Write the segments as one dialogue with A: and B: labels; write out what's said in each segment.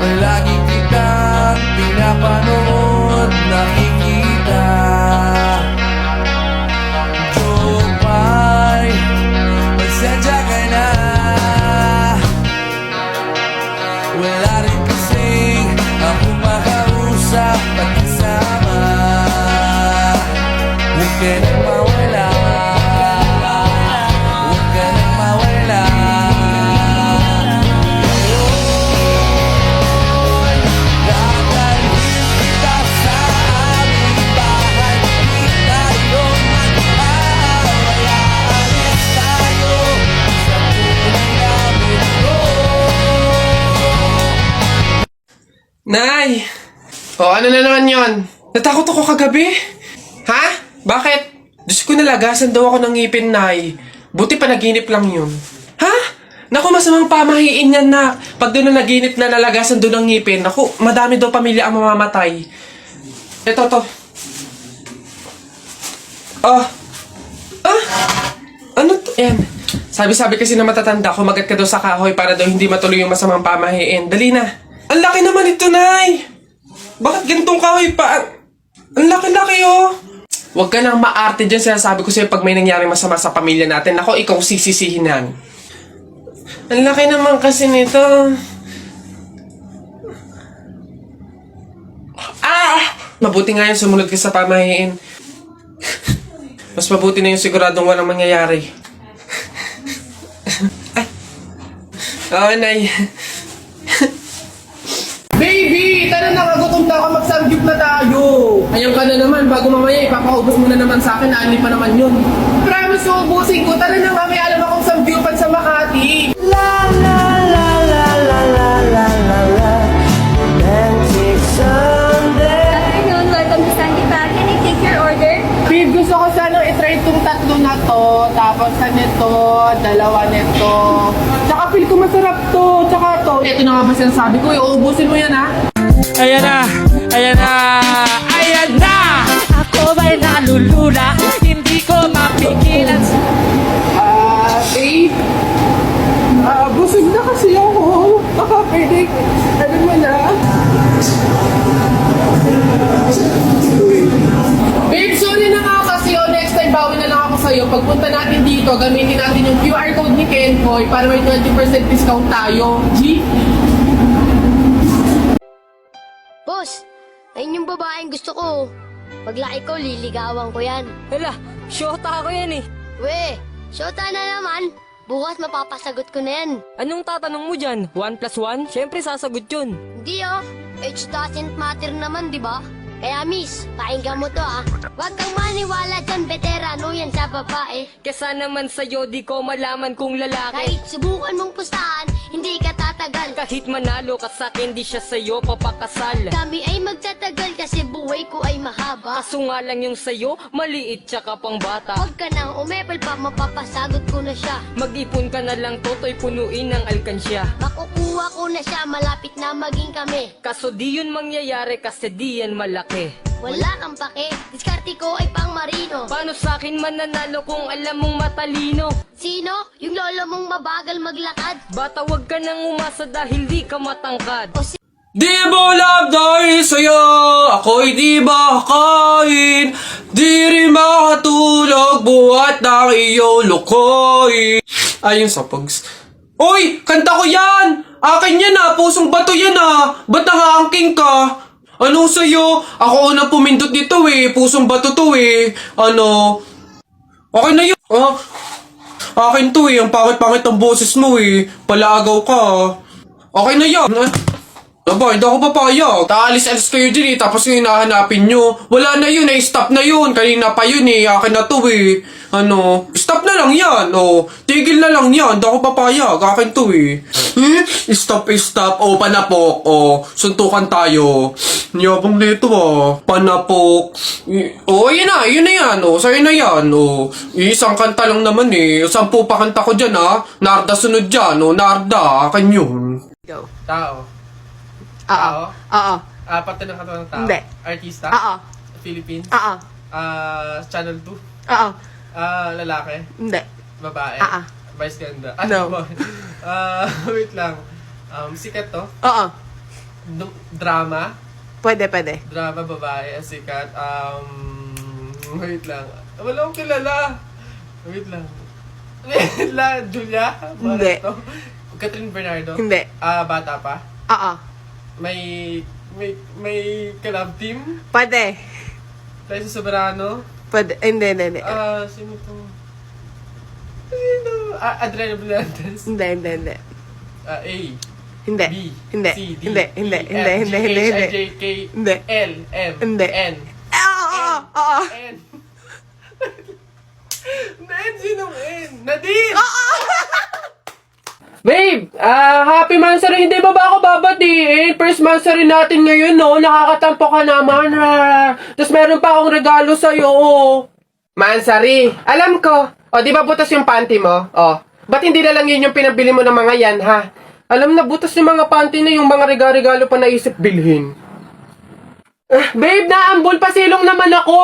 A: Palagi kitang pinapanood, nakikita. Jopay, pasensya ka na. Wala rin kasing ako makausap at kasama. Huwag ka nang mawala, huwag ka nang mawala. Dadalhin kita sa aming bahay, di tayo mag-aaway. Aalis tayo sa tunay na mundo.
B: Nay! Ano na naman yon? Natakot ako kagabi. Ha? Bakit? Diyos ko, nalagasan daw ako ng ngipin, Nay. Buti panaginip lang yun. Ha? Naku, masamang pamahiin yan, nak. Pag doon na naginip na nalagasan doon ng ngipin, naku, madami daw pamilya ang mamamatay. Ito, to. Ano to? Yan. Sabi-sabi kasi na matatanda, kumagat ka daw sa kahoy para daw hindi matuloy yung masamang pamahiin. Dali na. Ang laki naman ito, Nay! Bakit ganitong kahoy pa? Ang laki-laki, oh! Huwag ka nang maarte dyan. Sinasabi ko sa'yo pag may nangyari masama sa pamilya natin. Ako, ikaw sisisihin yan. Ang laki naman kasi nito. Mabuti nga yung sumunod ka sa pamahiin. Mas mabuti na yung siguradong walang mangyayari. Nay. Baby! Tara na, kagutom na ka, magsamgyup na tayo! Ayun ka na naman, bago mamaya ipapaubos mo na naman sa akin, naanli pa naman yun. Promise ko, ubusin ko, tara na nga, may alam akong samgyupan sa Makati!
C: La la la la la la la la la Romantic Sunday.
D: Afternoon, welcome to Sandy Pa. Can I take your order?
B: Babe, gusto ko sanang itry itong tatlo na to, tapos nito, dalawa nito. Tsaka feel ko masarap to, tsaka to. Ito na nga ba sinasabi ko, uubusin mo yan ha?
C: Ayan na! Ayan na! Ayan na! Ako ba'y nalulula? Hindi ko mapigilan.
B: Babe? Busog na kasi ako. Baka pwede, ano mo na? Babe, sorry na nga kasi next time bawi na lang ako sa'yo. Pagpunta natin dito, gamitin natin yung QR code ni Kenpoy para may 20% discount tayo. G?
E: Boss, ayun yung babaeng gusto ko. Paglaki ko, liligawan ko yan.
C: Hala, syota ako yan eh.
E: We, syota na naman. Bukas mapapasagot ko na yan.
C: Anong tatanong mo dyan? 1 plus 1? Siyempre sasagot yun.
E: Hindi oh, age doesn't matter naman, di ba? Kaya miss, pakinggan mo to ah. Huwag kang maniwala dyan, veterano yan sa babae.
C: Kesa naman sa'yo, di ko malaman kung lalaki.
E: Kahit subukan mong pustahan, hindi ka tatagal.
C: Kahit manalo ka sa'kin, di siya sa'yo papakasal.
E: Kami ay magtatagal kasi buhay ko ay mahaba.
C: Kaso nga lang yung sa'yo, maliit tsaka pang bata.
E: Huwag ka nang umepal pa, mapapasagot ko na siya.
C: Mag-ipon ka na lang, toto'y punuin ng alkansya.
E: Makukuha ko na siya, malapit na maging kami.
C: Kaso di yun mangyayari kasi di yan malaki.
E: Wala kang pake, diskarte ko ay pang marino.
C: Paano sa'kin mananalo kung alam mong matalino?
E: Sino? Yung lolo mong mabagal maglakad?
C: Bata, wag ka nang umasa dahil di ka matangkad.
E: O
B: Di mo love dahil sa'yo, ako'y di makakain. Di rin makatulog, buhat ng iyong lukoy. Ayun sa Pogs. Uy! Kanta ko yan! Akin yan ah! Pusong bato yan ah! Ba't nakaangking ka? Ano sa'yo? Ako unang pumindot dito eh. Pusong bato to eh. Ano? Okay na yun. Akin to eh. Ang pangit-pangit ang boses mo eh. Palaagaw ka ah. Okay na yan. Aba, hindi ako papayag. Taalis-alis kayo din eh. Tapos yung hinahanapin nyo. Wala na yun eh. Stop na yun. Kanina pa yun eh. Akin na to eh. Ano? Stop na lang yan. Oh. Tigil na lang yan. Hindi ako papayag. Akin to eh. Stop. Oh, panapok. Oh, suntukan tayo. Yabang nito ah. Panapok. Oh, yun na. Yun na yan. Oh, sa'yo na yan. Oh, isang kanta lang naman eh. 10 pa kanta ko dyan ah. Narda sunod dyan. Oh, Narda. Akin yun.
F: Go.
B: Tao.
F: Oo. Oo.
B: Apat na ng tao.
F: Hindi.
B: Artista.
F: Oo.
B: Philippines.
F: Oo.
B: Channel 2.
F: Oo.
B: Lalaki.
F: Hindi.
B: Babae.
F: Vice
B: ganda.
F: No.
B: Wait lang. Sikat to?
F: Oo.
B: Drama?
F: Pwede, pwede.
B: Drama babae, sikat. Wait lang. Wala akong kilala. Wait lang. Julia?
F: Hindi.
B: Catherine Bernardo?
F: Hindi.
B: Bata pa?
F: Oo.
B: May collab team?
F: Pwede.
B: Liza Soberano?
F: Pwede. Hindi, hindi, hindi.
B: Sino to? Sino? Adriana Blantes?
F: Hindi, hindi, hindi.
B: A.
F: Hindi.
B: B.
F: Hindi.
B: C. D.
F: Hindi,
B: E,
F: hindi,
B: F,
F: hindi,
B: G,
F: hindi,
B: H,
F: hindi,
B: I,
F: hindi.
B: J, K,
F: Hindi.
B: L, M,
F: Hindi.
B: N,
F: Oo, oo.
B: N. N, sinong N? Nadine! Babe, happy Mansari. Hindi ba ako babatiin? First Mansari natin ngayon, no? Nakakatampo ka naman, ha? Tapos meron pa akong regalo sa'yo, oh. Mansari, alam ko. O, di ba butas yung panty mo? O, ba't hindi na lang yun yung pinabili mo ng mga yan, ha? Alam na, butas yung mga panty na yung mga regalo pa naisip bilhin. Babe, naambol pa silong naman ako.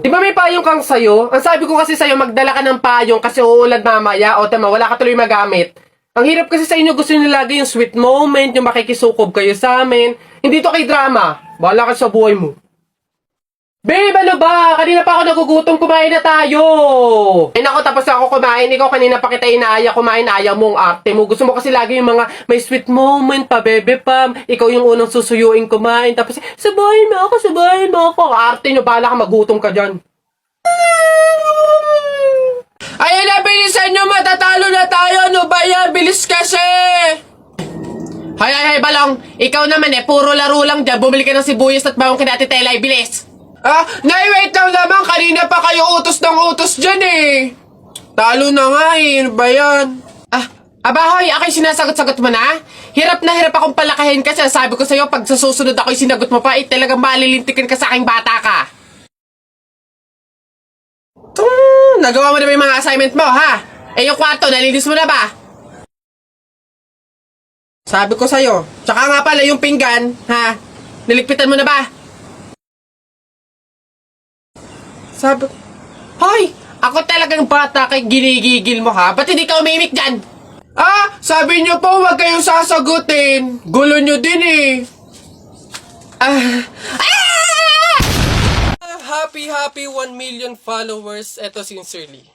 B: Di ba may payong kang sayo? Ang sabi ko kasi sayo, magdala ka ng payong kasi uulad mamaya. O, tama, wala ka tuloy magamit. Ang hirap kasi sa inyo, gusto nyo lagi yung sweet moment, yung makikisukob kayo sa amin. Hindi to kay drama. Bahala ka sa buhay mo. Babe, ano ba? Kanina pa ako nagugutom, kumain na tayo. Eh nako, tapos ako kumain. Ikaw kanina pa kita inaaya kumain, ayaw mong arte mo. Gusto mo kasi lagi yung mga may sweet moment pa, bebe pam. Ikaw yung unang susuyuin kumain. Tapos, sabahin mo ako, sabahin mo ako. Arte nyo, bahala ka, magutom ka dyan. Ayun na, bilisan nyo, matatalo na tayo. Ano ba yan? Bilis kasi. Hay, balong. Ikaw naman puro laro lang dyan. Bumili ka ng sibuyas at bawang kinati telay. Bilis. Wait lang naman. Kanina pa kayo utos ng utos dyan Talo na nga Ano ba yan? Abahoy, ako'y sinasagot-sagot mo na? Hirap na hirap akong palakahin kasi sabi ko sa'yo, pag sa susunod ako'y sinagot mo pa, talagang malilintikin ka sa aking bata ka. Nagawa mo na ba yung mga assignment mo, ha? Yung kwarto, nalinis mo na ba? Sabi ko sa'yo. Tsaka nga pala yung pinggan, ha? Niligpitan mo na ba? Sabi ko, hoy! Ako talagang bata kay ginigigil mo, ha? Ba't hindi ka umimik dyan? Sabi niyo po, huwag kayong sasagutin. Gulo niyo din Happy 1 million followers. Eto sincerely.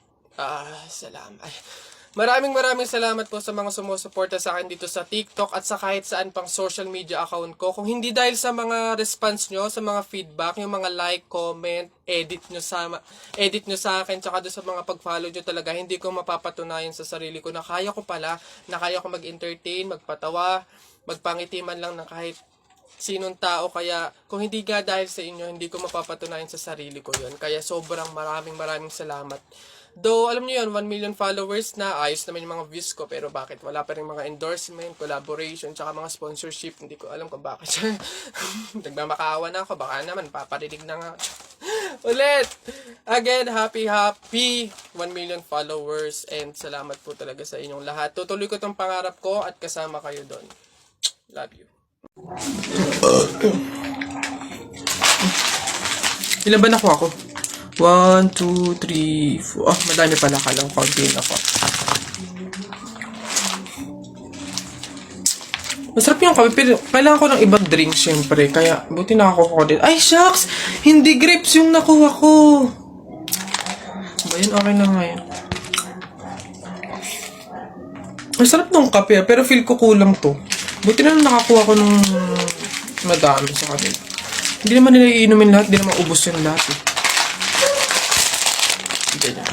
B: Salamat. Maraming salamat po sa mga sumusuporta sa akin dito sa TikTok at sa kahit saan pang social media account ko. Kung hindi dahil sa mga response nyo, sa mga feedback, yung mga like, comment, edit nyo sa akin, tsaka doon sa mga pag-follow nyo talaga, hindi ko mapapatunayan sa sarili ko na kaya ko pala, na kaya ko mag-entertain, magpatawa, magpangitiman lang ng kahit sinong tao. Kaya kung hindi nga dahil sa inyo, hindi ko mapapatunayan sa sarili ko yun. Kaya sobrang maraming salamat. Though, alam niyo yun, 1 million followers na, ayos naman yung mga views ko, pero bakit wala pa rin mga endorsement, collaboration, tsaka mga sponsorship, hindi ko alam kung bakit. Nagmamakaawa na ako, baka naman, paparinig na nga. Ulit! Again, happy 1 million followers, and salamat po talaga sa inyong lahat. Tutuloy ko tong pangarap ko, at kasama kayo doon. Love you. Ilan ba nakuha ko? 1, 2, 3, 4. Madami pala ka lang. Kauntiin ako. Masarap yung kape, pero kailangan ko ng ibang drink, syempre. Kaya, buti nakakuha ko din. Ay, shucks! Hindi grapes yung nakuha ko. Ba yun? Okay na nga yun. Masarap nung kape, pero feel ko kulang to. Buti na nakakuha ko ng madami sa kanila. Hindi naman nila iinumin lahat. Hindi naman ubos yung lahat Ganyan.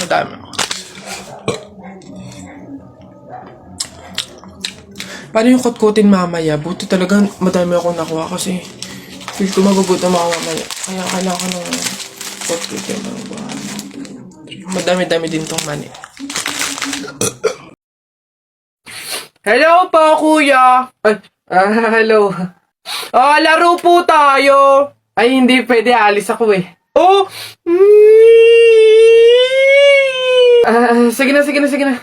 B: Madami ako. Paano yung kutkutin mamaya? Buti talaga madami akong nakuha kasi feel ko magugutom ako mamaya. Kaya kailangan ko ng kutkutin. Madami-dami din tong mani. Hello po, kuya! Hello. Laro po tayo! Ay, hindi pwede. Alis ako Sige na.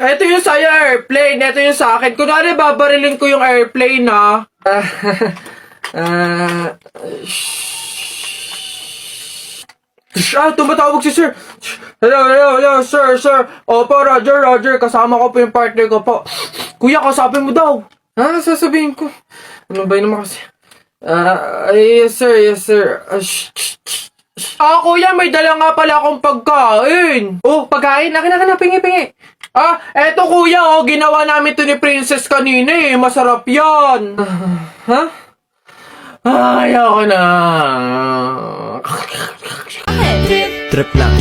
B: Ito yung sa'yo, airplane. Ito yung sa akin. Kunwari, babarilin ko yung airplane, ha? Tumatawag si sir. Hello, sir. Opo, Roger. Kasama ko po yung partner ko po. Kuya, kasapin mo daw. Sasabihin ko. Ano ba yun naman kasi? Yes sir. Kuya, may dala nga pala akong pagkain. Oh, pagkain? Akin, pingi. Eto kuya, ginawa namin to ni Princess kanina eh. Masarap yan. Ayoko na.
G: Trip lang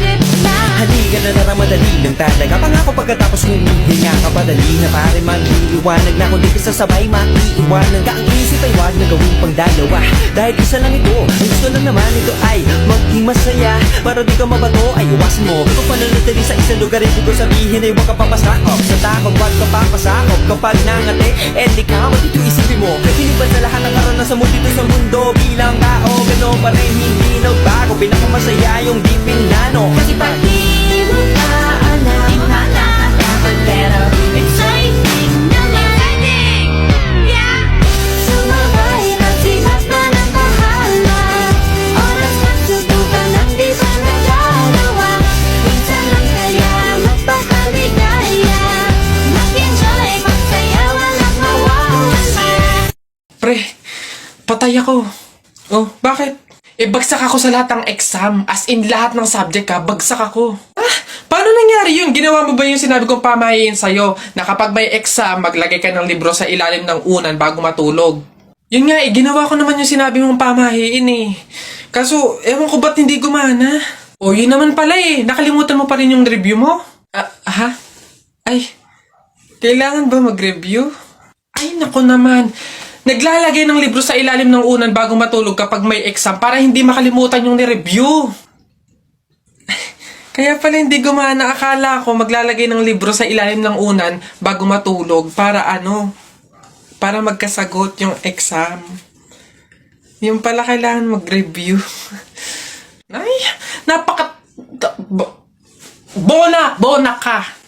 G: Halika na naramadali ng talaga Pangako pagkatapos humihinga ka padali Na pare man iiwanan na Kundi kasasabay maiiwanan ka Ang isip ay wag na gawing pangdalawa Dahil isa lang ito Ang gusto lang naman ito ay maging masaya Para di ka mabato ay iwasan mo Kung pananatili sa isang lugar Hindi ko sabihin ay huwag ka papasakop Sa takot wag ka papasakop Kapag nangati di ka matito isipin mo Hindi ba sa lahat ng karanasan mo dito sa mundo Bilang tao gano'n pa rin hindi nagbago Pinakamasaya yung di pinano Kasi pag di mo pa alam Nakakatakot pero exciting Exciting! Yeah! Sumabay at sinas na ng bahala Oras magsutukan ng di pa nagdalawa Minsan lang kaya magpakaligaya Mag-enjoy, magsaya, walang mawawala
B: Pre, patay ako. Oh, bakit? Bagsak ako sa lahat ng exam. As in, lahat ng subject bagsak ako. Paano nangyari yun? Ginawa mo ba yung sinabi kong pamahiin sa'yo na kapag may exam, maglagay ka ng libro sa ilalim ng unan bago matulog? Yun nga ginawa ko naman yung sinabi mong pamahiin Kaso, ewan ko ba't hindi gumana? Yun naman pala nakalimutan mo pa rin yung review mo? Ay, kailangan ba mag-review? Ay, nako naman. Naglalagay ng libro sa ilalim ng unan bago matulog kapag may exam para hindi makalimutan yung ni-review. Kaya pala hindi gumana. Akala ko maglalagay ng libro sa ilalim ng unan bago matulog para para magkasagot yung exam. Yung pala kailangan mag-review. Ay, Bona ka!